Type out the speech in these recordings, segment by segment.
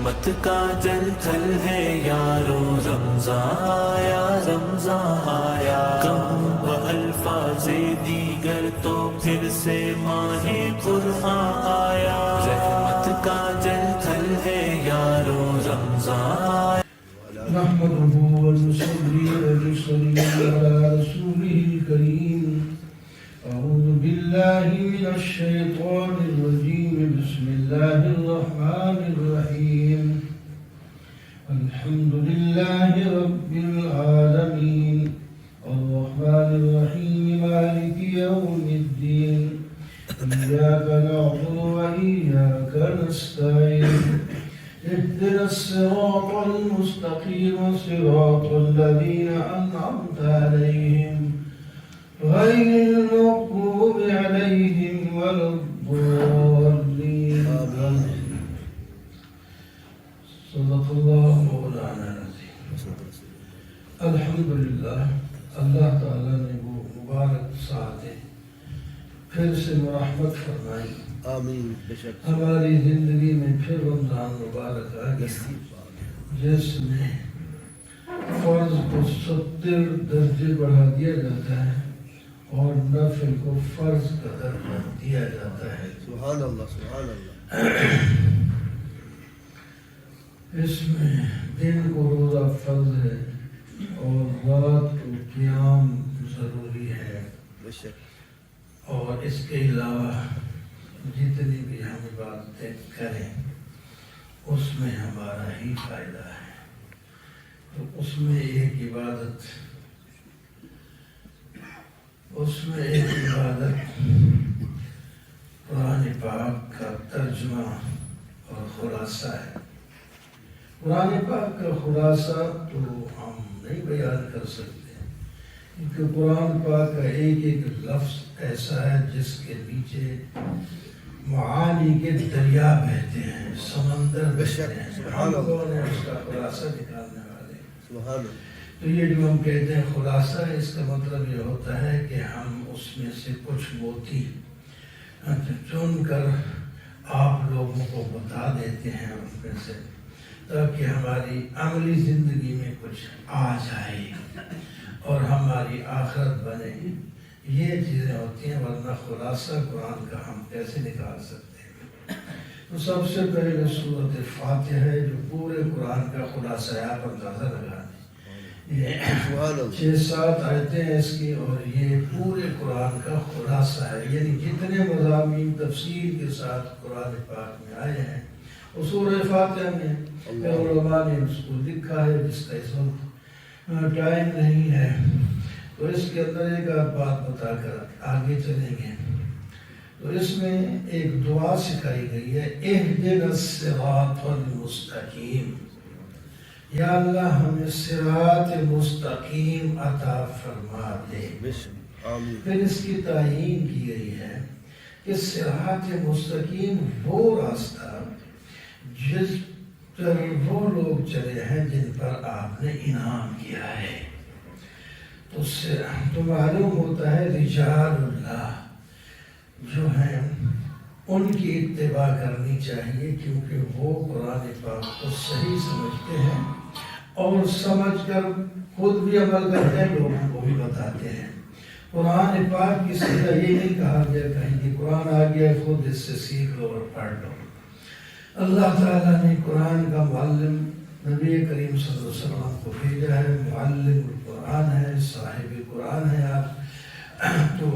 رحمت کا جل تھل ہے یارو، رمضان آیا رمضان آیا، کم و الفاظ دیگر تو پھر سے ماہ قرآن آیا، رحمت کا جل تھل ہے یارو، رمضان آیا۔ نحمده ونصلي ونسلم على رسوله الكريم. أعوذ بالله من الشيطان الرجيم. بسم الله الرحمن الرحيم. الحمد لله رب العالمين الرحمن الرحيم مالك يوم الدين. إياك نعبد وإياك نستعين. اهدنا الصراط المستقيم صراط الذين أنعمت عليهم غير المغضوب عليهم ولا الضالين. صدق الله مولانا العظيم. الحمدللہ اللہ تعالیٰ نے وہ مبارک ساعتیں پھر سے مرحمت فرمائی، آمین. بے شک ہماری زندگی میں پھر رمضان مبارک آ گیا، جس میں فرض کو 70 درجے بڑھا دیا جاتا ہے اور نفل کو فرض کا درجہ دیا جاتا ہے. سبحان اللہ سبحان اللہ. اس میں دن کو روزہ فرض ہے اور رات کو قیام ضروری ہے، بے شک اور اس کے علاوہ جتنی بھی ہم عبادتیں کریں اس میں ہمارا ہی فائدہ ہے. تو اس میں ایک عبادت قرآن پاک کا ترجمہ اور خلاصہ ہے. قرآن پاک کا خلاصہ تو ہم نہیں بیان کر سکتے، کیونکہ قرآن پاک کا ایک ایک لفظ ایسا ہے جس کے نیچے معانی کے دریا بہتے ہیں، سمندر بہتے ہیں. ہم کون ہیں اس کا خلاصہ نکالنے والے؟ سبحان اللہ. تو یہ جو ہم کہتے ہیں خلاصہ، اس کا مطلب یہ ہوتا ہے کہ ہم اس میں سے کچھ موتی چن کر آپ لوگوں کو بتا دیتے ہیں اس میں سے، تاکہ ہماری عملی زندگی میں کچھ آ جائے اور ہماری آخرت بنے. یہ چیزیں ہوتی ہیں، ورنہ خلاصہ قرآن کا ہم کیسے نکال سکتے ہیں؟ تو سب سے پہلے سورۃ فاتحہ ہے جو پورے قرآن کا خلاصہ ہے. آپ اندازہ لگا دیں، یہ 6-7 آیتیں ہیں اس کی، اور یہ پورے قرآن کا خلاصہ ہے. یعنی جتنے مضامین تفصیل کے ساتھ قرآن پاک میں آئے ہیں وہ سورہ فاتحہ میں. علماء نے اس کو لکھا ہے، جس کا اس وقت ٹائم نہیں ہے تو اس کے اندر ایک بات بتا کر آگے چلیں گے. تو اس میں ایک دعا سکھائی گئی ہے، اہدنا الصراط المستقیم. یا اللہ ہمیں صراط مستقیم عطا فرما دے. پھر اس کی تعیین کی گئی ہے کہ صراط مستقیم وہ راستہ جس پر وہ لوگ چلے ہیں جن پر آپ نے انعام کیا ہے. تو اس سے تو معلوم ہوتا ہے رجال اللہ جو ہیں ان کی اتباع کرنی چاہیے، کیونکہ وہ قرآن پاک کو صحیح سمجھتے ہیں اور سمجھ کر خود بھی عمل کرتے ہیں، لوگوں کو بھی بتاتے ہیں. قرآن پاک کی سزا یہ نہیں کہا گیا کہیں کہ قرآن آ گیا خود اس سے سیکھ لو اور پڑھ لو. اللہ تعالیٰ نے قرآن کا معلم نبی کریم صلی اللہ علیہ وسلم کو بھیجا ہے، معلم القرآن ہے، صاحب قرآن ہے آپ. تو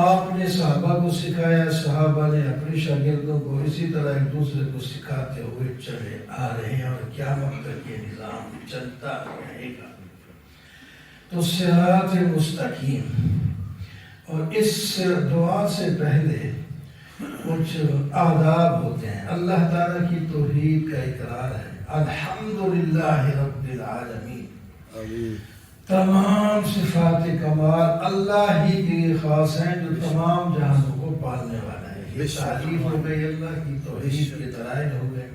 آپ نے صحابہ کو سکھایا، صحابہ نے اپنے شاگردوں کو اسی طرح ایک دوسرے کو سکھاتے ہوئے چلے آ رہے ہیں، اور قیامت تک یہ نظام چلتا رہے گا. تو صراط مستقیم. اور اس دعا سے پہلے کچھ آداب ہوتے ہیں. اللہ تعالیٰ کی توحید کا اقرار ہے، الحمدللہ رب العالمین. تمام صفات کمال اللہ ہی کے لیے خاص ہیں جو تمام جہانوں کو پالنے والا ہے. یہ تعریف ہو گئی اللہ کی، توحید کے دلائل ہو گئے.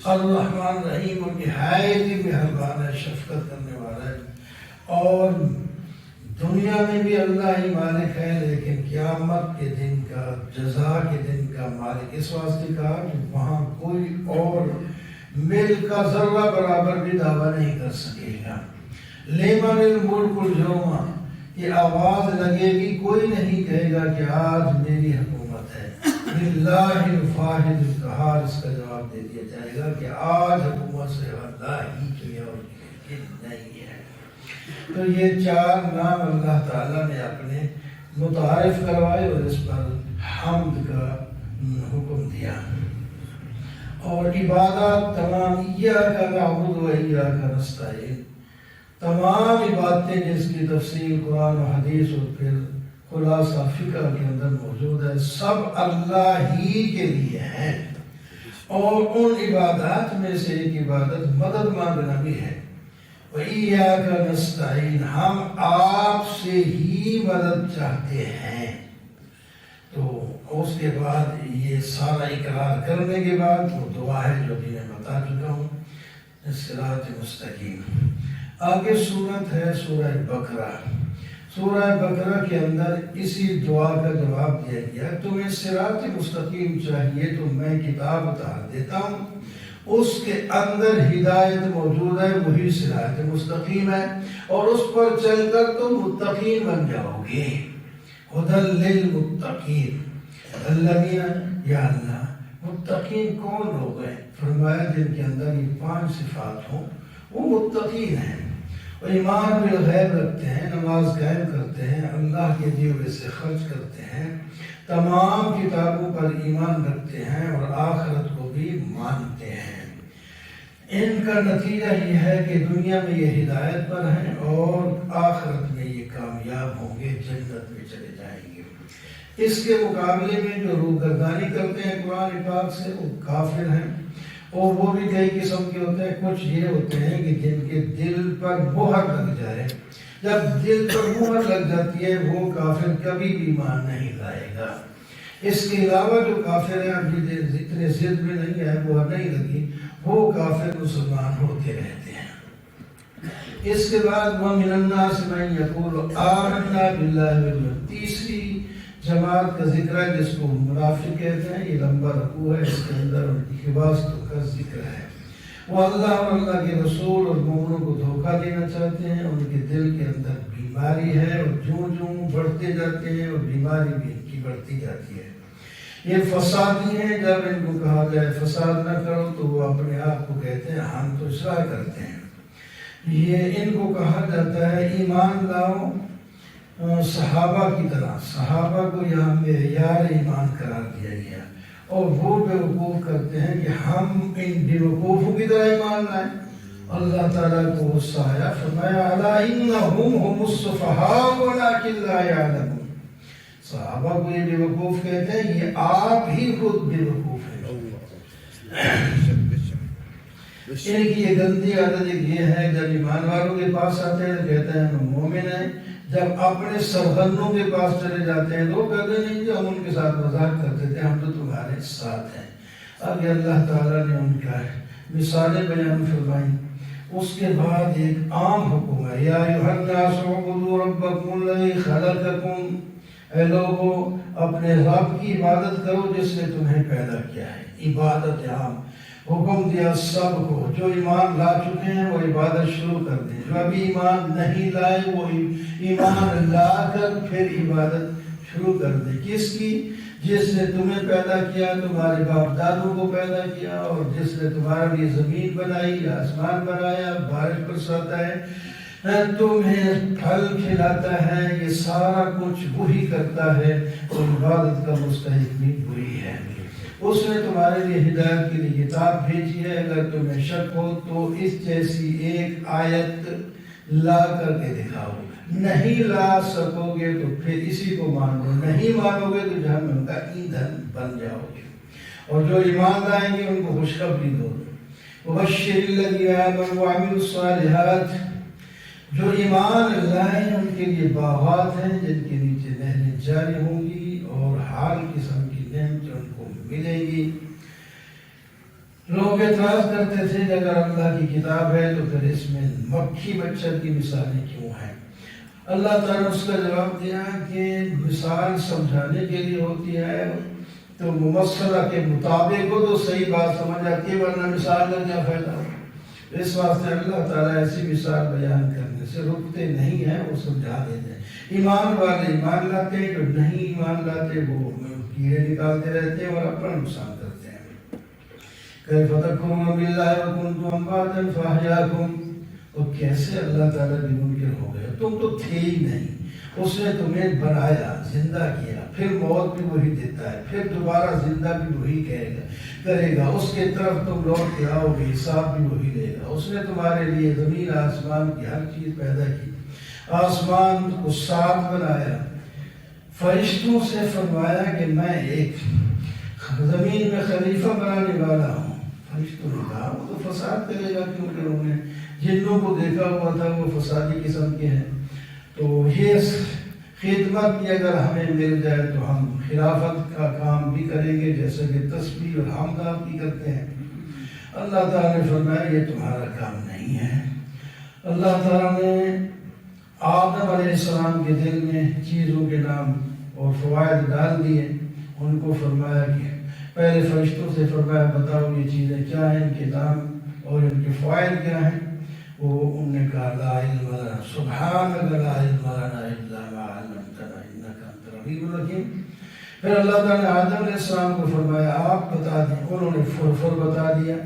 الرحمن الرحیم، ان کی نہایت ہی مہربان ہے، شفقت کرنے والا ہے. اور دنیا میں بھی اللہ ہی مالک ہے، لیکن قیامت کے دن کا، جزا کے دن کا مالک اس واسطے کہا کہ وہاں کوئی اور مل کا ذرہ برابر بھی دعویٰ نہیں کر سکے گا۔ لمن الملک اليوم، یہ آواز لگے گی، کوئی نہیں کہے گا کہ آج میری حکومت ہے۔ للہ الواحد القہار، اس کا جواب دے دیا جائے گا کہ آج حکومت سے اللہ ہی کی ہے اور نہیں ہے۔ تو یہ چار نام اللہ تعالیٰ نے اپنے متعارف کروائے اور اس پر حمد کا حکم دیا۔ اور عبادات تمام، ایاک نعبد و ایاک نستعین، تمام عبادتیں جس کی تفصیل قرآن و حدیث اور پھر خلاصہ فقہ کے اندر موجود ہے، سب اللہ ہی کے لیے ہیں۔ اور ان عبادات میں سے ایک عبادت مدد مانگنا بھی ہے۔ وَإِيَّاكَ نَسْتَعِينُ، ہم آپ سے ہی مدد چاہتے ہیں۔ تو اس کے بعد یہ سارا اقرار کرنے کے بعد وہ دعا ہے جو بھی میں بتا چکا ہوں، صراط مستقیم۔ آگے سورت ہے سورہ بقرہ۔ سورہ بقرہ کے اندر اسی دعا کا جواب دیا گیا، تمہیں صراط مستقیم چاہیے تو میں کتاب اتار دیتا ہوں، اس کے اندر ہدایت موجود ہے، وہی صراط مستقیم ہے، اور اس پر چل کر تم متقین بن جاؤ گے۔ ہدی للمتقین، الذین، یا اللہ متقین کون لوگ ہیں؟ فرمایا جن کے اندر یہ 5 صفات ہوں وہ متقین ہیں۔ وہ ایمان بالغیب رکھتے ہیں، نماز قائم کرتے ہیں، اللہ کے دیے ہوئے سے خرچ کرتے ہیں، تمام کتابوں پر ایمان رکھتے ہیں اور آخرت کو بھی مانتے ہیں۔ ان کا نتیجہ یہ ہے کہ دنیا میں یہ ہدایت پر ہیں اور آخرت میں یہ کامیاب ہوں گے، جنت میں چلے جائیں گے۔ اس کے مقابلے میں جو روگردانی کرتے ہیں قرآن پاک سے، وہ کافر ہیں، اور وہ بھی کئی قسم کے ہوتے ہیں۔ کچھ یہ ہوتے ہیں کہ جن کے دل پر مہر لگ جائے، جب دل پر مہر لگ جاتی ہے وہ کافر کبھی بھی ایمان نہیں لائے گا۔ اس کے علاوہ جو کافر ہیں، ابھی اتنے ضد میں نہیں ہے، مہر نہیں لگی، وہ کافر مسلمان ہوتے رہتے ہیں۔ اس کے بعد وَمِنَ النَّاسِ مَن يَقُولُ آمَنَّا بِاللَّهِ وَالْيَوْمِ، تیسری جماعت کا ذکر ہے جس کو منافق کہتے ہیں۔ یہ لمبا رکوع ہے، اس کے اندر ان کی خواستوں کا ذکر ہے۔ وہ اللہ اور اللہ کے رسول اور مومنوں کو دھوکہ دینا چاہتے ہیں، ان کے دل کے اندر بیماری ہے اور جوں بڑھتے جاتے ہیں اور بیماری بھی ان کی بڑھتی جاتی ہے۔ یہ فسادی ہیں، جب ان کو کہا جائے فساد نہ کرو تو وہ اپنے آپ کو کہتے ہیں ہم تو اصلاح کرتے ہیں۔ یہ ان کو کہا جاتا ہے ایمان لاؤ صحابہ کی طرح، صحابہ کو یہاں معیار ایمان قرار دیا گیا، اور وہ بیوقوف کرتے ہیں کہ ہم ان بیوقوفوں کی طرح ایمان لائیں۔ اللہ تعالیٰ کو غصہ آیا، فرمایا الا انہم هم السفہاء ولکن لا یعلمون، صحابہ کو یہ بیوقوف کہتے ہیں، یہ آپ ہی خود بیوقوف ہیں۔ ان کی یہ گندی عادت یہ ہے، جب ایمان والوں کے پاس آتے ہیں تو کہتے ہیں ہم مومن ہیں، جب اپنے سرغنوں کے پاس چلے جاتے ہیں تو کہتے نہیں کہ ہم ان کے ساتھ مذاق کرتے تھے، ہم تو تمہارے ساتھ ہیں۔ اب اللہ تعالیٰ نے ان کا مثالیں بیان فرمائیں۔ اس کے بعد ایک عام حکم ہے، یا ایھا الناس اعبدوا ربکم الذی خلقکم، اے لوگو اپنے رب کی عبادت کرو جس نے تمہیں پیدا کیا ہے۔ عبادت عام حکم دیا سب کو، جو ایمان لا چکے ہیں وہ عبادت شروع کر دیں، جو ابھی ایمان نہیں لائے وہ ایمان لا کر پھر عبادت شروع کر دیں۔ کس کی؟ جس نے تمہیں پیدا کیا، تمہارے باپ دادوں کو پیدا کیا، اور جس نے تمہارے لیے زمین بنائی، آسمان بنایا، بارش برساتا ہے، تمہیں پھل کھلاتا ہے، یہ سارا کچھ وہی کرتا ہے، اور عبادت کا مستحق بھی وہی ہے۔ اس نے تمہارے لیے ہدایت کے لیے کتاب بھیجی ہے، اگر تمہیں شک ہو تو اس جیسی ایک آیت لا کر کے دکھاؤ، نہیں لا سکو گے تو پھر اسی کو مانو، نہیں مانو گے تو جہنم کا ایندھن بن جاؤ گے۔ اور جو ایمان لائیں گے ان کو خوشخبری دو، وبشر الذین آمنوا وعملوا الصالحات، جو ایمان لائیں ان کے لیے باغات ہیں جن کے نیچے نہریں جاری ہوں گی، اور ہر قسم کی نعمت ان کو ملے گی۔ لوگ اعتراض کرتے تھے کہ اگر اللہ کی کتاب ہے تو پھر اس میں مکھی مچھر کی مثالیں کیوں ہیں؟ اللہ تعالیٰ نے اس کا جواب دیا کہ مثال سمجھانے کے لیے ہوتی ہے، تو ممثلہ کے مطابق ہو تو صحیح بات سمجھ آتی ہے، ورنہ مثال کا کیا فائدہ ہو۔ اس واسطے اللہ تعالیٰ ایسی مثال بیان کرنے سے رکتے نہیں ہیں، وہ سمجھا دیتے ہیں۔ ایمان والے ایمان لاتے ہیں، جو نہیں ایمان لاتے وہ کیڑے نکالتے رہتے ہیں اور اپنا نقصان کرتے ہیں۔ کیف تکفرون باللہ وکنتم امواتا فاحیاکم، تو کیسے اللہ تعالیٰ کے منکر ہو گئے، تم تو تھے ہی نہیں، اس نے تمہیں بنایا، زندہ کیا، پھر موت بھی وہی دیتا ہے، پھر دوبارہ زندہ بھی وہی کرے گا، اس کے طرف تم لوٹ کے آؤ گے، حساب بھی وہی لے گا۔ اس نے تمہارے لیے زمین آسمان کی ہر چیز پیدا کی، آسمان کو صاف بنایا، فرشتوں سے فرمایا کہ میں ایک زمین میں خلیفہ بنانے والا ہوں۔ فرشتوں نے کہا وہ تو فساد کرے گا، کیونکہ انہوں نے جنوں کو دیکھا ہوا تھا وہ فسادی قسم کے ہیں، تو یہ خدمت بھی اگر ہمیں مل جائے تو ہم خلافت کا کام بھی کریں گے، جیسے کہ تسبیح اور حمد بھی کرتے ہیں۔ اللہ تعالیٰ نے فرمایا یہ تمہارا کام نہیں ہے۔ اللہ تعالیٰ نے آدم علیہ السلام کے دل میں چیزوں کے نام اور فوائد ڈال دیے، ان کو فرمایا کہ پہلے فرشتوں سے فرمایا بتاؤ یہ چیزیں کیا ہیں، ان کے نام اور ان کے فوائد کیا ہیں۔ وہ انہوں نے کہا لا علم لنا سبحانک لا علم لنا الا ما علمتنا انک انت العلیم الحکیم۔ پھر اللہ تعالیٰ نے آدم علیہ السلام کو فرمایا آپ بتا دیں، انہوں نے فر بتا دیا۔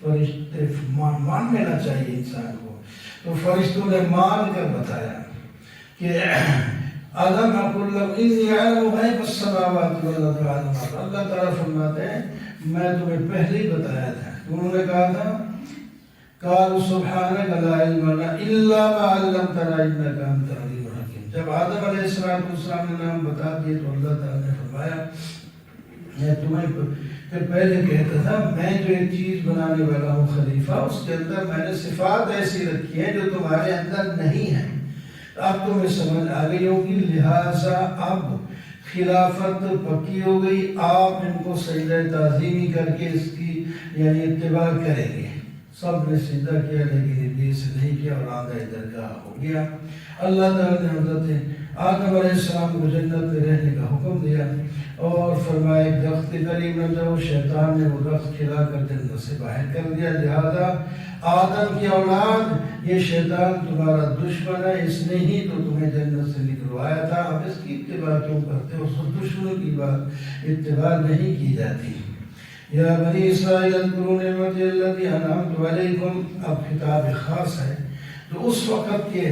فرشتے مان لینا چاہیے انسان کو، تو فرشتوں نے مان کر بتایا کہ آدم اقول لهم انی اعلم غیب السماوات والارض وعلم۔ اللہ تعالیٰ فرماتے ہیں میں تمہیں پہلے ہی بتایا تھا، انہوں نے کہا تھا قالوا سبحانک لا علم لنا الا ما علمتنا انک انت العلیم الحکیم۔ جب آدم علیہ السلام نے نام بتا دیے تو اللہ تعالیٰ نے فرمایا میں تمہیں پھر پہلے کہتا تھا میں جو ایک چیز بنانے والا ہوں خلیفہ، اس کے اندر میں نے صفات ایسی رکھی ہیں جو تمہارے اندر نہیں ہیں۔ اب تمہیں سمجھ آ گئی ہوگی، لہٰذا اب خلافت پکی ہو گئی، آپ ان کو سجدہ تعظیمی کر کے اس کی یعنی اتباع کریں گے۔ سب نے سجدہ کیا لیکن ابلیس نے نہیں کیا اور آدھا درگاہ ہو گیا۔ اللہ تعالیٰ نے حضرت آدم علیہ السلام کو جنت میں رہنے کا حکم دیا اور فرمایا ایک درخت کے قریب نہ جاؤ، شیطان نے وہ درخت کھلا کر جنت سے باہر کر دیا، لہذا آدم کی اولاد یہ شیطان تمہارا دشمن ہے، اس نے ہی تو تمہیں جنت سے نکلوایا تھا، اب اس کی اتباع کیوں کرتے ہو؟ اس دشمن کی بات اتباع نہیں کی جاتی۔ یا بنی اسرائیل اذکروا نعمتی التی انعمت علیکم، اب خطاب خاص ہے تو اس وقت کے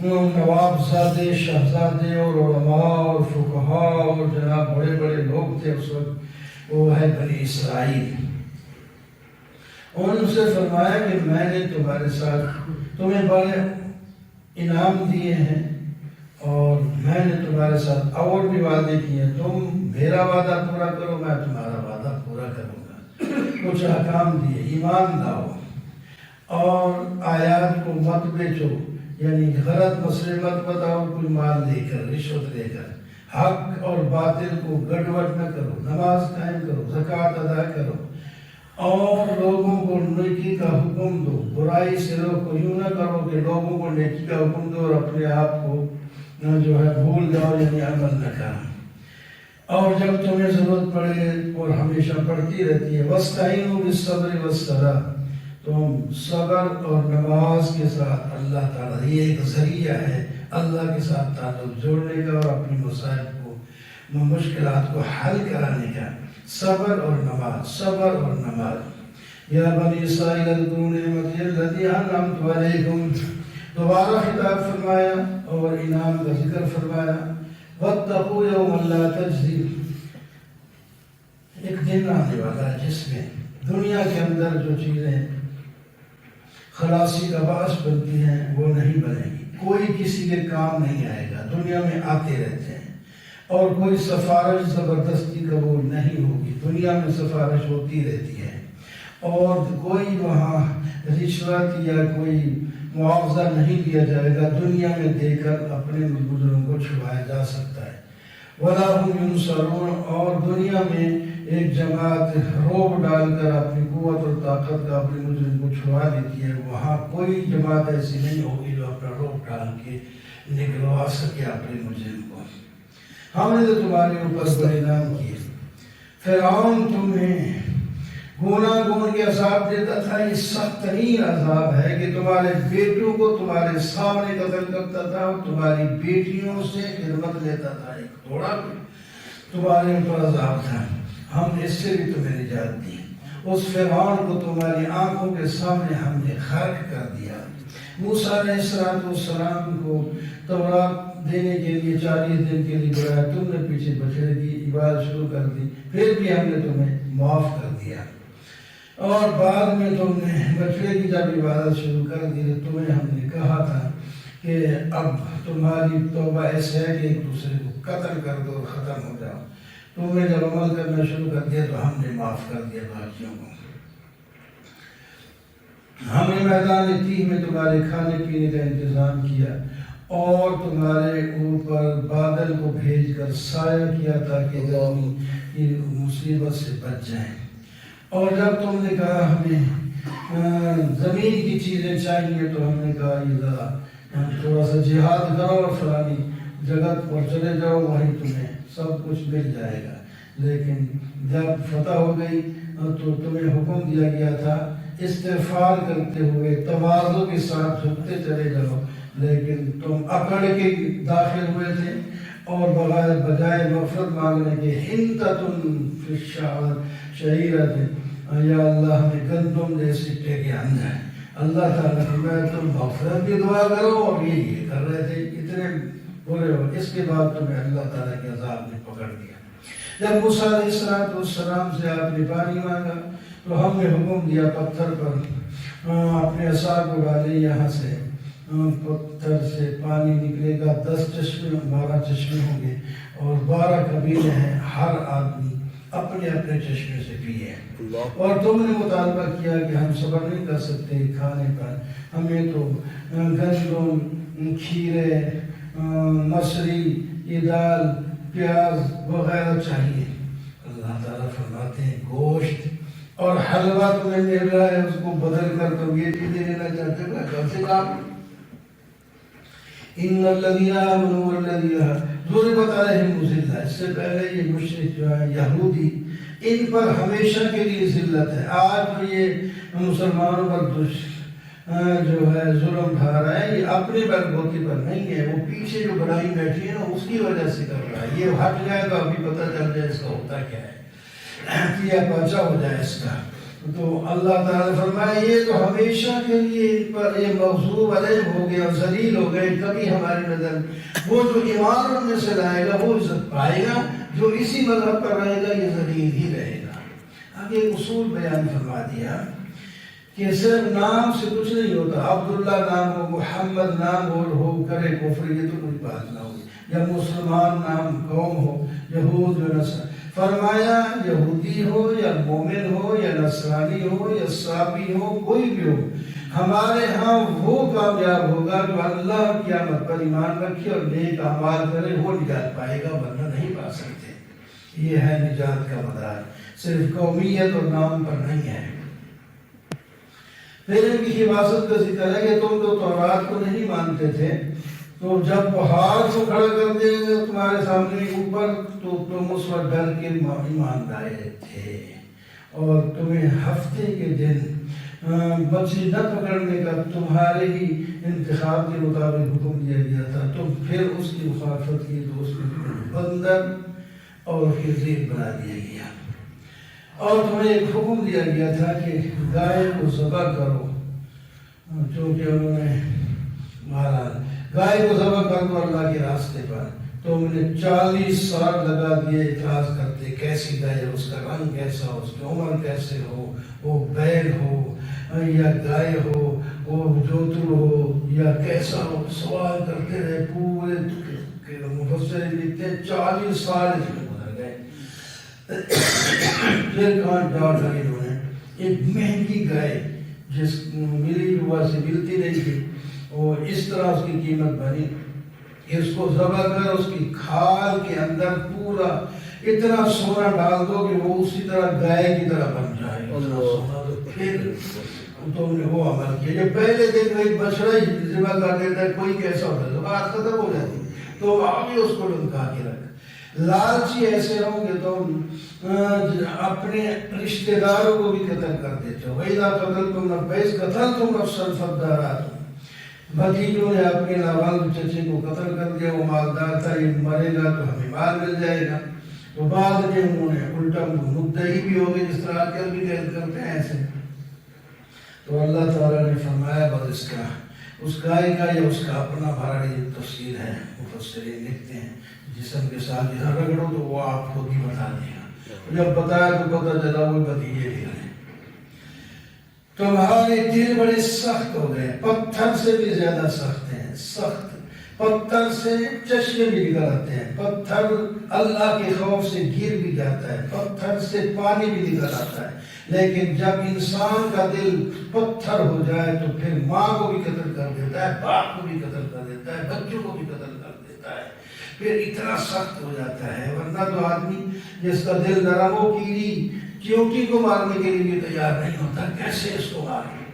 نواب زادے، شہزادے اور علماء اور فقہاء اور جناب بڑے بڑے لوگ تھے اس وقت، وہ ہے بنی اسرائیل۔ ان سے فرمایا کہ میں نے تمہارے ساتھ تمہیں بڑے انعام دیے ہیں اور میں نے تمہارے ساتھ اور بھی وعدے کیے ہیں، تم میرا وعدہ پورا کرو میں تمہارا وعدہ پورا کروں گا۔ کچھ احکام دیے، ایمان لاؤ اور آیات کو مت بیچو، یعنی غلط مسئلے مت بتاؤ کوئی مال لے کر، رشوت لے کر، حق اور باطل کو گڑبڑ نہ کرو، نماز قائم کرو، زکوٰۃ ادا کرو اور لوگوں کو نیکی کا حکم دو، برائی سے روکو، یوں نہ کرو کہ لوگوں کو نیکی کا حکم دو اور اپنے آپ کو جو ہے بھول جاؤ، یعنی عمل نہ کرو۔ اور جب تمہیں ضرورت پڑے اور ہمیشہ پڑتی رہتی ہے وَاسْتَعِينُوا بِالصَّبْرِ وَالصَّلَاةِ، تم صبر اور نماز کے ساتھ اللہ تعالیٰ یہ ایک ذریعہ ہے اللہ کے ساتھ تعلق جوڑنے کا اور اپنی مسائل کو مشکلات کو حل کرانے کا، صبر اور نماز، صبر اور نماز۔ یا بنی اسرائیل اذکروا نعمتی التی انعمت علیکم، دوبارہ خطاب فرمایا اور انعام کا ذکر فرمایا۔ واتقوا یوما لا تجزی، ایک دن آنے والا ہے جس میں دنیا کے اندر جو چیزیں خلاصی کا باعث بنتی ہیں وہ نہیں بنے گی، کوئی کسی کے کام نہیں آئے گا، دنیا میں آتے رہتے ہیں اور کوئی سفارش زبردستی قبول نہیں ہوگی، دنیا میں سفارش ہوتی رہتی ہے اور کوئی وہاں رشوت یا کوئی معاوضہ نہیں دیا جائے گا، دنیا میں دے کر اپنے گزروں کو چھپایا جا سکتا ہے۔ وَلَا هُمْ يُنصَرُونَ، اور دنیا میں ایک جماعت روب ڈال کر اپنی قوت اور طاقت کا اپنے مجرم کو چھڑا دیتی ہے، وہاں کوئی جماعت ایسی نہیں ہوگی جو اپنا روب ڈال کے نکلوا سکے اپنے مجرم کو۔ ہم نے تو تمہارے اوپر بڑے انعام کیے، فرعون تمہیں گونا گون کے عذاب دیتا تھا، یہ سخت ترین عذاب ہے کہ تمہارے بیٹوں کو تمہارے سامنے قتل کرتا تھا اور تمہاری بیٹیوں سے خدمت لیتا تھا، ایک تھوڑا بھی تمہارے اوپر عذاب تھا، ہم نے اس سے بھی تمہیں نجات دی۔ اس فرعون کو تمہاری آنکھوں کے سامنے ہم نے غرق کر دیا۔ موسیٰ علیہ السلام کو تورات دینے کے لیے 40 دن کے لیے بلایا، تم نے پیچھے بچڑے کی عبادت شروع کر دی، پھر بھی ہم نے تمہیں معاف کر دیا، اور بعد میں تم نے بچڑے کی جب عبادت شروع کر دی تو تمہیں ہم نے کہا تھا کہ اب تمہاری توبہ ایسے ہے کہ ایک دوسرے کو قتل کر دو اور ختم ہو جاؤ۔ تم نے جب عمل کرنا شروع کر دیا تو ہم نے معاف کر دیا باقیوں کو۔ ہم نے میدان تیہ میں تمہارے کھانے پینے کا انتظام کیا اور تمہارے اوپر بادل کو بھیج کر سایہ کیا تاکہ گرمی کی مصیبت سے بچ جائیں۔ اور جب تم نے کہا ہمیں زمین کی چیزیں چاہیے تو ہم نے کہا یہ ذرا تھوڑا سا جہاد کرو اور فلانی جگہ پر چلے جاؤ، وہیں تمہیں سب کچھ مل جائے گا۔ لیکن جب فتح ہو گئی تو تمہیں حکم دیا گیا تھا استغفار کرتے ہوئے تواضع کے ساتھ جھکتے چلے جاؤ، لیکن تم اکڑ کے داخل ہوئے تھے اور بجائے مغفرت مانگنے کے حنطۃ فی الشعیرۃ، یا اللہ ہمیں گندم دے سکے کے اندر۔ اللہ تعالیٰ فرمایا تم مغفرت کی دعا کرو، اور یہ کر رہے تھے، اتنے برے ہو۔ اس کے بعد تمہیں اللہ تعالیٰ کے عذاب نے پکڑ دیا۔ جب موسیٰ علیہ السلام سے آپ نے پانی مانگا تو ہم نے حکم دیا پتھر پر اپنے عصا کو ڈالے، یہاں سے پتھر سے پانی نکلے گا، 10 چشمے 12 چشمے ہوں گے اور 12 قبیلے ہیں، ہر آدمی اپنے اپنے چشمے سے پیے۔ اور تم نے مطالبہ کیا کہ ہم صبر نہیں کر سکتے کھانے پر، ہمیں تو گندم، کھیرے، مسری کی دال، پیاز وغیرہ چاہیے۔ اللہ تعالیٰ فرماتے ہیں گوشت اور حلوہ تمہیں مل رہا ہے، اس کو بدل کر تم یہ چیزیں لینا چاہتے ہو، کم سے کم ان الذین آمنوا والذین ضربت علیہم الذلہ، اس سے پہلے یہ مشرک جو ہے یہودی، ان پر ہمیشہ کے لیے ذلت ہے۔ آج تو یہ مسلمانوں پر جو ہے ظلم ڈھا رہا ہے، یہ اپنے بلبوتے پر نہیں ہے، وہ پیچھے جو بڑائی بیٹھی ہے نا اس کی وجہ سے کر رہا ہے۔ یہ ہٹ جائے تو ابھی پتہ چل جائے اس کا ہوتا کیا ہے، کیا پاچا ہو جائے اس کا۔ تو اللہ تعالیٰ فرمائے یہ تو ہمیشہ کے لیے ان پر یہ مغضوب علیہ ہو گئے اور ذلیل ہو گئے، کبھی ہماری نظر وہ جو ایمان ان میں سے لائے گا وہ عزت پائے گا، جو اسی مذہب پر رہے گا یہ ذلیل ہی رہے گا۔ اب یہ اصول بیان فرما دیا کہ صرف نام سے کچھ نہیں ہوتا، عبداللہ نام ہو، محمد نام ہو کرے کفر، یہ تو کوئی بات نہ ہوئی، یا مسلمان نام قوم ہو، یہود و نصر۔ فرمایا یہودی ہو یا مومن ہو یا نصرانی ہو یا صابی ہو، کوئی بھی ہو، ہمارے ہاں وہ کامیاب ہوگا جو اللہ قیامت پر ایمان رکھے اور نیک اعمال کرے، وہ نجات پائے گا، ورنہ نہیں پا سکتے۔ یہ ہے نجات کا مدار، صرف قومیت اور نام پر نہیں ہے۔ پھر ان کی حفاظت کا ذکر ہے کہ تم تو تورات کو نہیں مانتے تھے، تو جب پہاڑ کو کھڑا کر دیں گے تمہارے سامنے اوپر تو تم اس وقت ڈر کے ایمان لائے تھے، اور تمہیں ہفتے کے دن مچھلی نہ پکڑنے کا تمہارے ہی انتخاب کے مطابق حکم دیا گیا تھا، تم پھر اس کی مخالفت کی تو اس میں بندر اور خنزیر بنا دیا گیا، اور تمہیں ایک حکم دیا گیا تھا کہ گائے کو ذبح کرو، چونکہ انہوں نے مارا، گائے کو ذبح کر دو اللہ کے راستے پر۔ تو ہم نے 40 سال لگا دیے اعتراض کرتے، کیسی گائے، اس کا رنگ کیسا ہو، اس کی عمر کیسے ہو، وہ بیل ہو یا گائے ہو، وہ جوتر ہو یا کیسا ہو، سوال کرتے رہے، پورے مفسر لکھتے ہیں 40 سال اس میں گزر گئے۔ پھر کہاں ڈال لگے انہوں نے ایک مہنگی گائے جس ملی ہوا سے ملتی نہیں تھی، اور اس طرح اس کی قیمت بنی کہ اس کو ذبح کر اس کی کھال کے اندر پورا اتنا سونا ڈال دو کہ وہ اسی طرح گائے کی طرح بن جائے، اللہ۔ تو پھر تم نے وہ عمل کیا۔ جب پہلے دن میں ایک بچڑا ہی ذبح کر دیتا ہے، کوئی کیسا ہوتا ہے، بات ختم ہو جاتی ہے، تو آپ ہی اس کو لمکا کے رکھ۔ لالچی ایسے ہوں گے تم اپنے رشتہ داروں کو بھی قتل کر دیتے ہو۔ وَإِذَا قَتَلْتُمْ نَفْسًا قَتَلْتُمْ نَفْسًا فَادَّارَأْتُمْ، بھتیجوں نے اپنے ناوالد چچے کو قتل کر دیا، وہ مالدار تھا، یہ مرے گا تو ہمیں مال مل جائے گا، تو بعد میں انہوں نے الٹا مدعی بھی ہو گئے، جس طرح آج کل بھی کرتے ہیں ایسے۔ تو اللہ تعالیٰ نے فرمایا بس اس گائے کا یا اس کا اپنا بھاری تفسیر ہے، مفسرین لکھتے ہیں جسم کے ساتھ جہاں رگڑو تو وہ آپ کو بھی بتا دے گا، جب بتایا تو پتہ چلا وہ بتیجے بھی ہیں۔ تمہارے دل بڑے سخت ہو گئے، پتھر سے بھی زیادہ سخت ہیں، سخت پتھر سے چشمے بھی نکل آتے ہیں، پتھر اللہ کے خوف سے گر بھی جاتا ہے، پتھر سے پانی بھی نکل آتا ہے، لیکن جب انسان کا دل پتھر ہو جائے تو پھر ماں کو بھی قتل کر دیتا ہے، باپ کو بھی قتل کر دیتا ہے، بچوں کو بھی قتل کر دیتا ہے، پھر اتنا سخت ہو جاتا ہے۔ ورنہ تو آدمی جس کا دل نرم ہو، کیڑی چیونٹی کو مارنے کے لیے بھی تیار نہیں ہوتا، کیسے اس کو مارے۔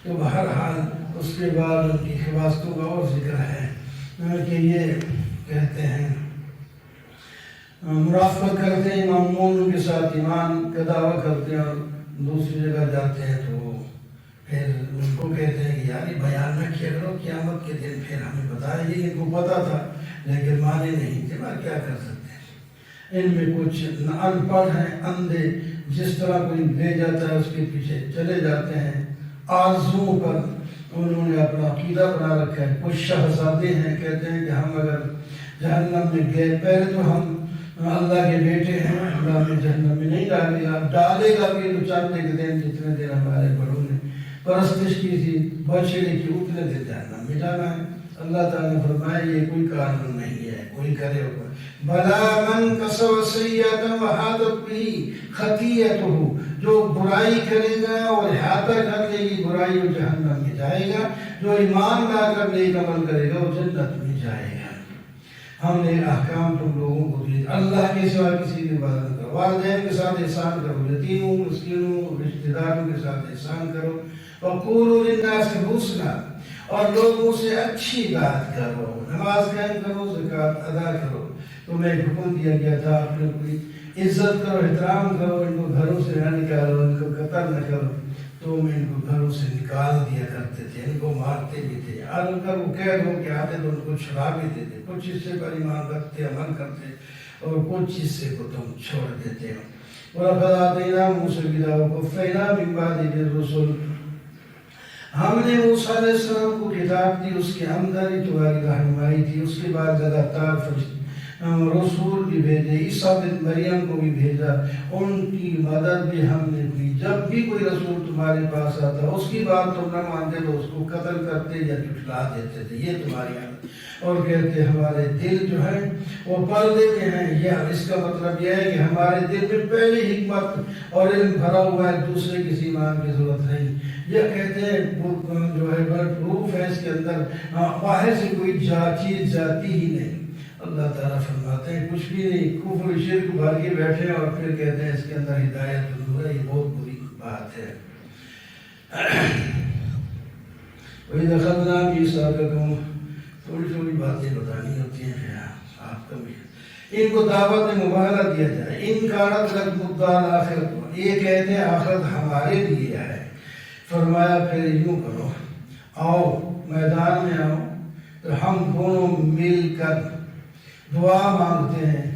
تو بہرحال اس کے بعد ان کی خواستوں کا اور ذکر ہے کہ یہ کہتے ہیں مرافقت کرتے ہیں امام کے ساتھ، ایمان کا دعویٰ کرتے ہیں، اور دوسری جگہ جاتے ہیں تو پھر ان کو کہتے ہیں کہ یار یہ بیان نہ کیا کرو، قیامت کے دن پھر ہمیں بتایا، یہ ان کو پتا تھا لیکن مانے نہیں تھے، میں کیا کر سکتے ہیں۔ ان میں کچھ ان پڑھ ہیں، اندھے، جس طرح کوئی لے جاتا ہے اس کے پیچھے چلے جاتے ہیں، آرزوؤں پر انہوں نے اپنا عقیدہ بنا رکھا ہے۔ کچھ شہزادے ہیں، کہتے ہیں کہ ہم اگر جہنم میں گئے، پہلے تو ہم اللہ کے بیٹے ہیں، اللہ ہمیں جہنم میں نہیں ڈالے گا، ڈالے گا بھی تو چاہتے کے دن جتنے دن ہمارے بڑوں نے پرستش کی تھی بچڑے کی، اتنے دن جہنم میں جانا ہے۔ اللہ تعالیٰ نے فرمایا یہ کوئی قانون نہیں ہے، کوئی کرے ہوگا بلا من کسب سیئۃ وحاطت بہ خطیئتہ، جو برائی کرے گا اور احاطہ کر لے گی برائی، وہ جہنم میں جائے گا، جو ایمان لا کر نیک عمل کرے گا وہ جنت میں جائے گا۔ ہم نے احکام تم لوگوں کو دیے، اللہ کے سوا کسی کی عبادت نہ کرو، والدین کے ساتھ احسان کرو، یتیموں مسکینوں رشتہ داروں کے ساتھ احسان کرو، وقولوا للناس حسنا، اور لوگوں سے اچھی بات کرو، نماز قائم کرو، زکوٰۃ ادا کرو۔ تمہیں حکم دیا گیا تھا اپنے کوئی عزت کرو، احترام کرو، ان کو گھروں سے نہ نکالو، ان کو قتل نہ کرو۔ تو میں ان کو گھروں سے نکال دیا کرتے تھے، ان کو مارتے بھی تھے، اور ان کا وہ قید ہو کے آتے تو ان کو چھڑا بھی دیتے، کچھ حصے پر ایمان رکھتے عمل کرتے اور کچھ حصے کو تم چھوڑ دیتے ہو۔ وَلَقَدْ آتَيْنَا مُوسَى الْكِتَابَ وَقَفَّيْنَا مِن بَعْدِهِ بِالرُّسُلِ، ہم نے موسیٰ علیہ السلام کو کتاب دی، اس کے اندر ہی تمہاری رہنمائی تھی، اس کے بعد لگاتار رسول بھی بھیجے، عیسیٰ بن مریم کو بھی بھیجا، ان کی مدد بھی ہم نے کی۔ جب بھی کوئی رسول تمہارے پاس آتا اس کی بات تم نہ مانتے تو اس کو قتل کرتے یا جھٹلا دیتے تھے، یہ تمہاری عادت۔ اور کہتے ہمارے دل جو ہے وہ پردے میں ہیں، یہ اس کا مطلب یہ ہے کہ ہمارے دل میں پہلے حکمت اور علم بھرا ہوا ہے، دوسرے کسی ایمان کی ضرورت نہیں۔ یہ کہتے ہیں جو ہے پروف ہے اس کے اندر، باہر سے کوئی چیز جاتی ہی نہیں۔ اللہ تعالیٰ فرماتے ہیں کچھ بھی نہیں، کفر شرک بھر کے بیٹھے اور پھر کہتے ہیں اس کے اندر ہدایت نور ہے، یہ بہت بری بات ہے۔ وَإِذْ أَخَذْنَا مِيثَاقَكُمْ، تھوڑی تھوڑی باتیں بتانی ہوتی ہیں آپ کا بھی، ان کو دعوت میں مبالغہ دیا جائے۔ ان کانت لکم الدار الآخرۃ، یہ کہتے ہیں آخرت ہمارے لیے ہے۔ فرمایا پھر یوں کرو، آؤ میدان میں آؤ، تو ہم دونوں مل کر دعا مانگتے ہیں،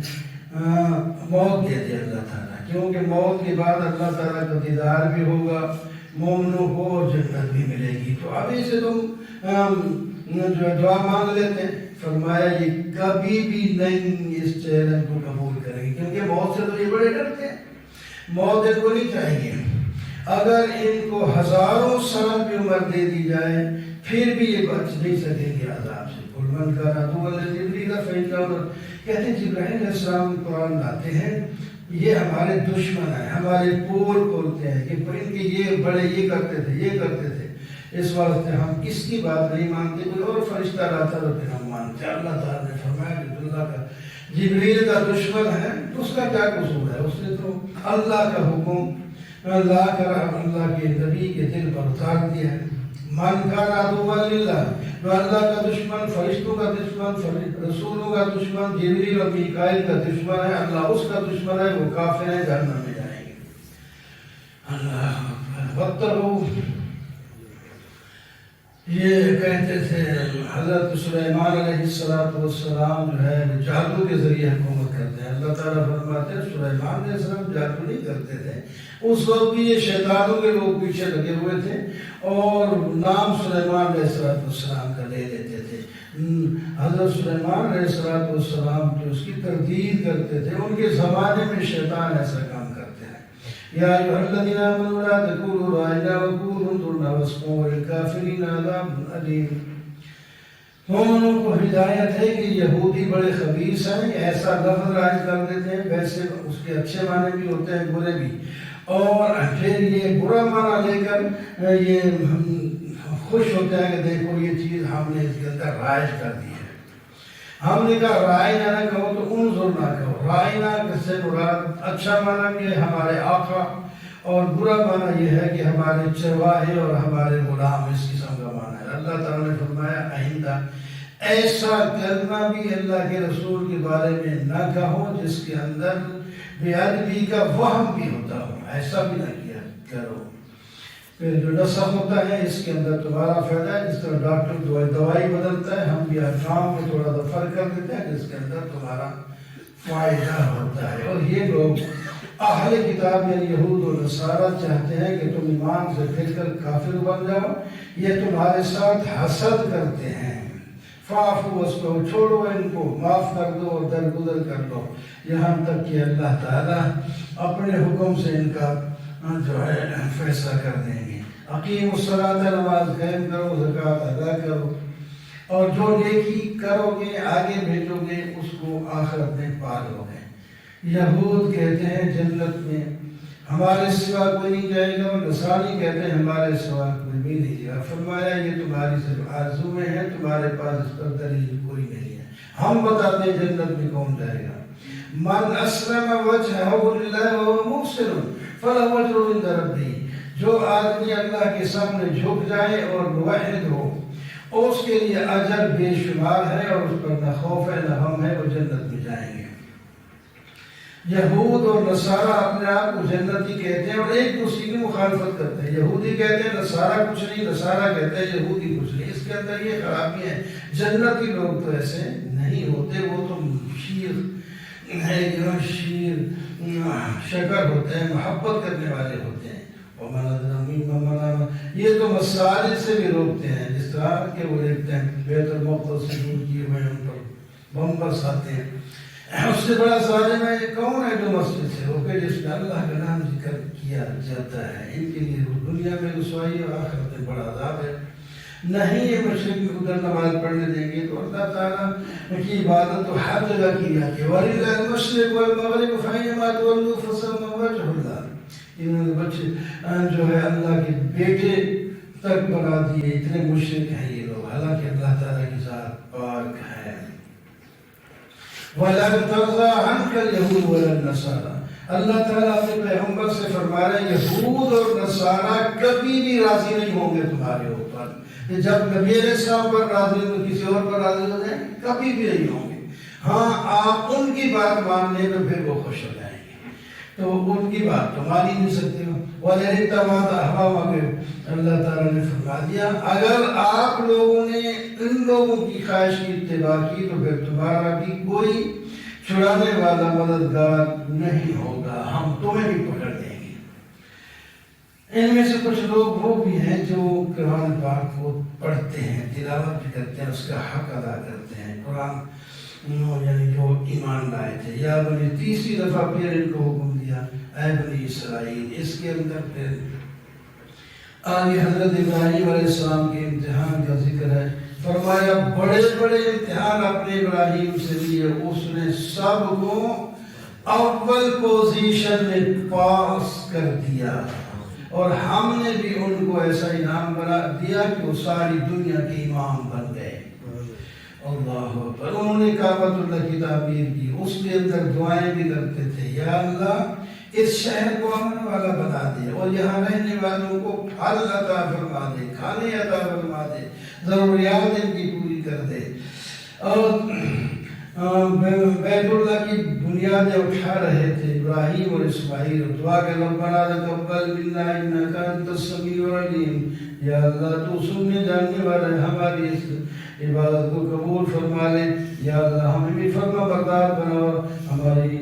موت دے دے اللہ تعالیٰ، کیونکہ موت کے بعد اللہ تعالیٰ کا دیدار بھی ہوگا، مومنوں کو جنت بھی ملے گی۔ تو ابھی سے تم جو دعا مانگ لیتے ہیں۔ فرمایا یہ کبھی بھی نہیں اس چیلنج کو قبول کریں گے، کیونکہ موت سے تو یہ بڑے ڈرتے ہیں، موت ان کو نہیں چاہیے۔ اگر ان کو ہزاروں سال کی عمر دے دی جائے پھر بھی یہ بچ نہیں سکیں گے عذاب سے۔ قُلْ كَانَ عَدُوًّا لِجِبْرِيلَ فَإِنَّهُ، کہتے ہیں جبرائیل علیہ السلام قرآن لاتے ہیں، یہ ہمارے دشمن ہیں، ہمارے پول کھولتے ہیں کہ ان کے یہ بڑے یہ کرتے تھے یہ کرتے تھے، اس واسطے ہم کس کی بات نہیں مانتے، کوئی اور فرشتہ لاتا تو پھر ہم مانتے۔ اللہ تعالیٰ نے فرمایا کہ اللہ کا جبریل کا دشمن ہے تو اس کا کیا قصور ہے، اس نے تو اللہ کا حکم اللہ کے نبی کے دل پر اتار دیا ہے۔ من کان عدوا للہ، جو اللہ کا دشمن، فرشتوں کا دشمن، رسولوں کا دشمن، جبریل اور میکائیل کا دشمن ہے، اللہ اس کا دشمن ہے، وہ کافر ہے، جہنم میں جائیں گے۔ اللہ واتقوا، یہ کہتے تھے حضرت سلیمان علیہ السلام جو ہے جادو کے ذریعے حکومت کرتے ہیں۔ اللہ تعالیٰ فرماتے ہیں سلیمان علیہ السلام جادو نہیں کرتے تھے، اس وقت بھی یہ شیطانوں کے لوگ پیچھے لگے ہوئے تھے اور نام سلیمان علیہ السلام کا لے لیتے تھے۔ حضرت سلیمان علیہ السلام جو اس کی تردید کرتے تھے، ان کے زمانے میں شیطان ایسا کام کرتے ہیں۔ یا ایھا الذین آمنوا لا تقولوا رائنا وقولوا انظرنا واسمعوا وللکافرین عذاب علیم۔ مومنوں کو ہدایت ہے کہ یہودی بڑے خبیث ہیں، ایسا لفظ رائج کر دیتے ہیں، ویسے اس کے اچھے معنی بھی ہوتے ہیں، برے بھی، اور پھر یہ برا معنی لے کر یہ خوش ہوتے ہیں کہ دیکھو یہ چیز ہم نے اس کے اندر رائج کر دی ہے۔ ہم نے کہا رائنا نہ کہو تو انظر نہ کہو۔ رائنا سے مراد اچھا معنی کہ ہمارے آقا، اور برا معنی یہ ہے کہ ہمارے چرواہے اور ہمارے غلام، اس قسم کا معنی ہے۔ اللہ تعالیٰ نے فرمایا آئندہ ایسا کلمہ بھی اللہ کے رسول کے بارے میں نہ کہو جس کے اندر بے ادبی کا وہم بھی ہوتا ہو، ایسا بھی نہ کیا کرو۔ پھر جو نسخ ہوتا ہے اس کے اندر تمہارا فائدہ ہے، جس طرح ڈاکٹر دوائی بدلتا ہے، ہم بھی احکام میں تھوڑا سا فرق کر دیتے ہیں جس کے اندر تمہارا فائدہ ہوتا ہے۔ اور یہ لوگ اہل کتاب یعنی یہود و نصارہ چاہتے ہیں کہ تم ایمان سے پھر کر کافر بن جاؤ، یہ تمہارے ساتھ حسد کرتے ہیں۔ فاعفوا واصفحوا، چھوڑو ان کو، معاف کر دو اور درگزر کر دو، یہاں تک کہ اللہ تعالیٰ اپنے حکم سے ان کا جو ہے فیصلہ کر دیں گے۔ اقیموا الصلاۃ، نماز قائم کرو، زکوٰۃ ادا کرو، اور جو نیکی کرو گے آگے بھیجو گے اس کو آخرت میں پا لو گے۔ یہود کہتے ہیں جنت میں ہمارے سوا کوئی نہیں جائے گا، اور نصارانی کہتے ہیں ہمارے سوا کوئی بھی نہیں جائے گا۔ فرمایا یہ تمہاری صرف آرزویں ہیں، تمہارے پاس اس پر دلیل کوئی نہیں ہے۔ ہم بتاتے ہیں جنت میں کون جائے گا۔ من اسلم وجهه لله وهو محسن فله اجر عند ربه، جو آدمی اللہ کے سامنے جھک جائے اور موحد ہو اس کے لیے اجر بے شمار ہے، اور اس پر نہ خوف ہے نہ غم ہے، وہ جنت میں جائیں گے۔ یہود اور نصارہ اپنے آپ کو جنتی کہتے ہیں اور ایک دوسرے کی مخالفت کرتے ہیں۔ یہودی کہتے ہیں نصارہ کچھ نہیں، نصارہ کہتے ہیں یہودی کچھ نہیں۔ اس کے اندر یہ خرابی ہے، جنتی لوگ تو ایسے نہیں ہوتے، وہ تو شیر شکر ہوتے ہیں، محبت کرنے والے ہوتے ہیں۔ یہ تو مساجد سے بھی روکتے ہیں، جس طرح کہ وہ دیکھتے ہیں بیت المقدس سے دور کیے ہوئے ان پر بم برساتے ہیں۔ اس سے بڑا ظالم ہے یہ کون ہے جو مسجد سے روکے جس میں اللہ کا نام ذکر کیا جاتا ہے؟ ان کے لیے دنیا میں رسوائی اور آخرت میں بڑا عذاب ہے۔ نہیں یہ مشرق میں ادھر نماز پڑھنے دیں گے تو اللہ تعالیٰ کی عبادت تو ہر جگہ کی جاتی ہے۔ وَلِلَّهِ الْمَشْرِقُ وَالْمَغْرِبُ فَأَيْنَمَا تُوَلُّوا فَثَمَّ وَجْهُ اللَّهِ، انہوں نے بچے جو ہے اللہ کے بیٹے تک بنا دیے، اتنے مشرک ہیں یہ لوگ، حالانکہ اللہ تعالیٰ کی ذات پاک ہے۔ وَلَن تَرْضَىٰ عَنْكَ الْيَهُودُ وَلَا النَّصَارَىٰ، اللہ تعالیٰ اپنے پیغمبر سے فرما رہے ہیں یہود اور نصارہ کبھی بھی راضی نہیں ہوں گے تمہارے اوپر۔ جب نبی علیہ السلام پر راضی ہو تو کسی اور پر راضی ہو جائیں؟ کبھی بھی نہیں ہوں گے۔ ہاں آپ ان کی بات مان لیں تو پھر وہ خوش ہو جائیں گے، تو ان کی بات تو مان ہی نہیں سکتے ہو۔ اللہ تعالیٰ نے فرما دیا اگر آپ لوگوں نے ان لوگوں کی خواہش کی اتباع کی تو پھر تمہارا بھی کوئی چھڑانے والا مددگار نہیں ہوگا، ہم تمہیں بھی پکڑ دیں گے۔ ان میں سے کچھ لوگ وہ بھی ہیں جو قرآن پاک کو پڑھتے ہیں، تلاوت بھی کرتے ہیں، اس کا حق ادا کرتے ہیں۔ قرآن یعنی جو ایمان لائے تھے، یا بنی تیسری دفعہ پھر ان کو حکم دیا اے بنی اسرائیل۔ اس کے اندر پھر آگے حضرت ابراہیم علیہ السلام کے امتحان کا ذکر ہے۔ فرمایا بڑے بڑے امتحان اپنے ابراہیم سے لیے، اس نے سب کو اول پوزیشن میں پاس کر دیا، اور ہم نے بھی ان کو ایسا انعام بنا دیا کہ وہ ساری دنیا کے امام بن گئے. اللہ اکبر. انہوں نے کعبۃ اللہ کی تعمیر کی، اس کے اندر دعائیں بھی کرتے تھے، یا اللہ اس شہر کو امن والا بنا دے اور یہاں رہنے والوں کو پھل عطا فرما دے، کھانے عطا فرما دے، ضروریات ان کی پوری کر دے. اور بیت اللہ کی بنیادیں اٹھا رہے تھے ابراہیم اور اسماعیل، دعا کہ ربنا تقبل منا انک انت السمیع العلیم. یا اللہ تو سننے جاننے والا ہے، ہماری اس عبادت کو قبول فرما لے. یا اللہ ہمیں بھی فرما بردار بنا اور ہماری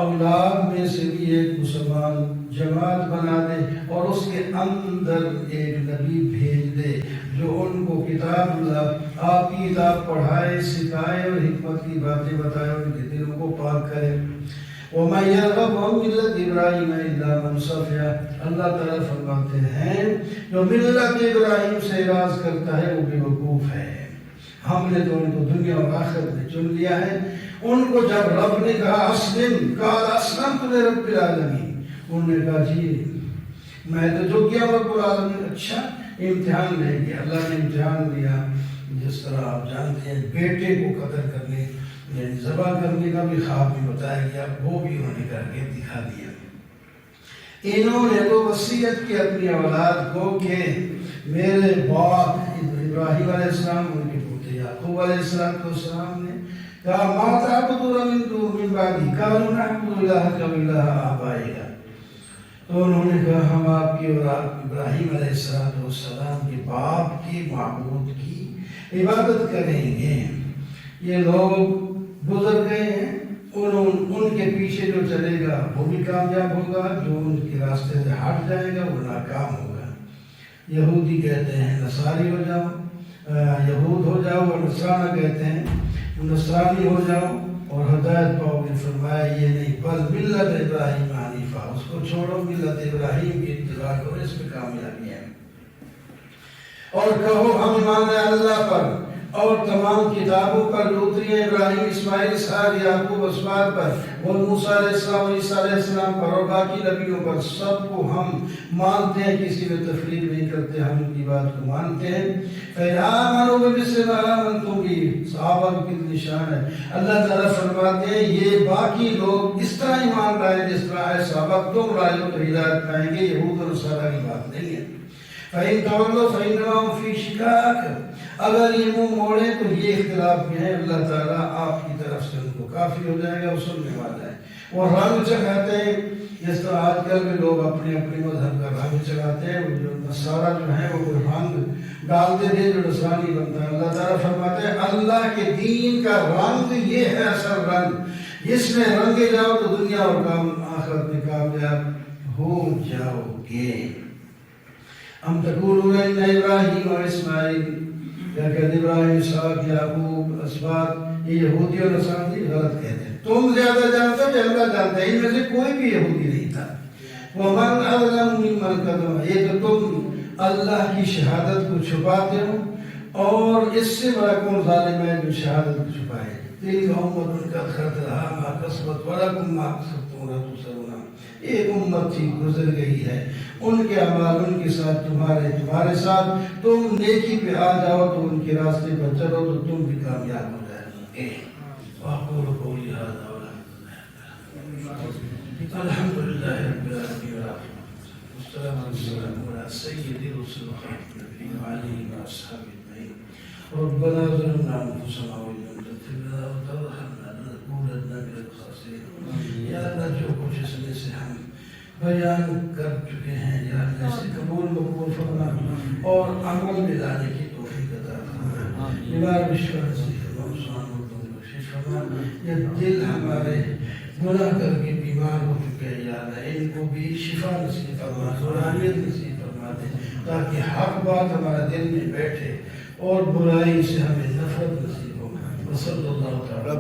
اولاد میں سے بھی ایک مسلمان جماعت بنا دے اور اس کے اندر ایک نبی بھیج دے جو ان کو کتاب اللہ آپ کی کتاب پڑھائے، سکھائے اور حکمت کی باتیں بتائے، ان کے دلوں کو پاک کرے. وَمَن يَرْغَبُ عَن مِّلَّةِ إِبْرَاهِيمَ إِلَّا مَن صَفِحَ. اللہ تعالیٰ فرماتے ہیں جو ملت ابراہیم سے اعراض کرتا ہے وہ بے وقوف ہے. ہم نے تو ان کو دنیا اور آخرت میں چن لیا ہے. ان کو جب رب نے کہا اسلم، کہا اسلمت لرب العالمین، انہوں نے کہا جی میں تو جو کیا رب العالمین. اچھا امتحان لے گیا، اللہ نے امتحان لیا. جس طرح آپ جانتے ہیں بیٹے کو قتل کرنے یعنی ذبح کرنے کا بھی خواب بھی بتایا گیا، وہ بھی انہوں نے کر کے دکھا دیا. انہوں نے تو وصیت کی اپنی اولاد کو کہ میرے باپ ابراہیم علیہ السلام، ان کے پوتے یعقوب علیہ السلام نے کہا ما تعبدون من بعدی قالوا نعبد الہک و الہ آبائک. تو انہوں نے کہا ہم آپ کی اور ابراہیم علیہ السلام کے باپ کی معبود کی عبادت کریں گے. یہ لوگ گزر گئے ہیں، ان کے پیچھے جو چلے گا وہ بھی کامیاب ہوگا، جو ان کے راستے سے ہٹ جائے گا وہ ناکام ہوگا. یہودی کہتے ہیں نصاری ہو جاؤ، یہود ہو جاؤ، اور نصرانہ کہتے ہیں نصرانی ہو جاؤ اور ہدایت پاؤ گے. فرمایا یہ نہیں، بل ملت ابراہیم حنیفہ، اس کو چھوڑو، ملت ابراہیم کی اتباع کرو، اس میں کامیابی ہے. اور کہو ہم ایمان لائے اللہ پر اور تمام کتابوں پر، جو اتری ہیں ابراہیم، اسماعیل، اسحاق، یعقوب، اسباط پر، اور موسیٰ علیہ السلام اور عیسیٰ علیہ السلام پر اور باقی نبیوں پر. سب کو ہم مانتے ہیں، کسی میں تفریق نہیں کرتے، ہم ان کی بات کو مانتے ہیں. فَإِنْ آمَنُوا بِمِثْلِ مَا آمَنْتُمْ بِهِ. صحابہ کی کتنی شان ہے. اللہ تعالیٰ فرماتے ہیں یہ باقی لوگ اس طرح ایمان لائے جس طرح ہے صحابہ، تم لائے ہو تو ہدایت پائیں گے. یہود اور نصارہ کی بات نہیں ہے. فَإِنْ تَوَلَّوْا فَإِنَّمَا هُمْ فِي شِقَاقٍ. اگر یہ منہ موڑے تو یہ اختلاف میں ہے، اللہ تعالیٰ آپ کی طرف سے ان کو کافی ہو جائے گا، وہ سننے والا ہے. وہ رنگ چڑھاتے ہیں جس طرح آج کل میں لوگ اپنے اپنے مذہب کا رنگ چڑھاتے ہیں. وہ جو نصارہ جو ہیں وہ رنگ ڈالتے تھے جو نصرانی بنتا ہے. اللہ تعالیٰ فرماتے ہیں اللہ کے دین کا رنگ یہ ہے اصل رنگ، جس میں رنگے جاؤ تو دنیا اور آخرت میں کامیاب ہو جاؤ گے. ام تقولون ان ابراہیم و اسماعیل، کیا کہتے ابراہیم، اسحاق، یعقوب، اسباط، یہ یہودی اور نصرانی غلط کہتے ہیں. تم زیادہ جانتے ہو کہ اللہ جانتا ہے، ان میں سے کوئی بھی یہودی نہیں تھا. وَمَنْ أَظْلَمُ مِمَّنْ كَتَمَ. یہ تو تم اللہ کی شہادت کو چھپاتے ہو، اور اس سے بڑا کون ظالم ہے جو شہادت کو چھپائے. تِلْكَ أُمَّةٌ قَدْ خَلَتْ لَهَا مَا كَسَبَتْ وَلَكُمْ مَا كَسَبْتُمْ وَلَا تُسْأَلُونَ. ایک امت تھی گزر گئی ہے، ان کے اعمال ان کے ساتھ، تمہارے ساتھ. تم نیکی پہ آ جاؤ تو ان کے راستے پر چلو تو تم بھی کامیاب ہو جائیں گے. وَأَقُولُ قَوْلِي هَذَا الحمد للہ رب العالمین والصلاة والسلام علی سید رسول خاتم النبیین وعلى اصحابہ اجمعین. ربنا ظلمنا انفسنا وان لم تغفر لنا وترحمنا لنكونن من الخاسرین. یا اللہ جو کچھ اس میں سے ہم بیان کر چکے ہیں یا اللہ سے قبول مقبول فرما اور عمل میں لانے کی توفیق عطا فرما. بیمار بشفا نصیب فرما، سبحان اللہ بخشش فرما. یہ دل ہمارے گناہ کر کے بیمار ہو چکے ہیں یا اللہ ان کو بھی شفا نصیب فرما، روحانیت نصیب فرما دے تاکہ حق بات ہمارے دل میں بیٹھے اور برائی سے ہمیں نفرت نصیب ہو. وصلی اللہ تعالی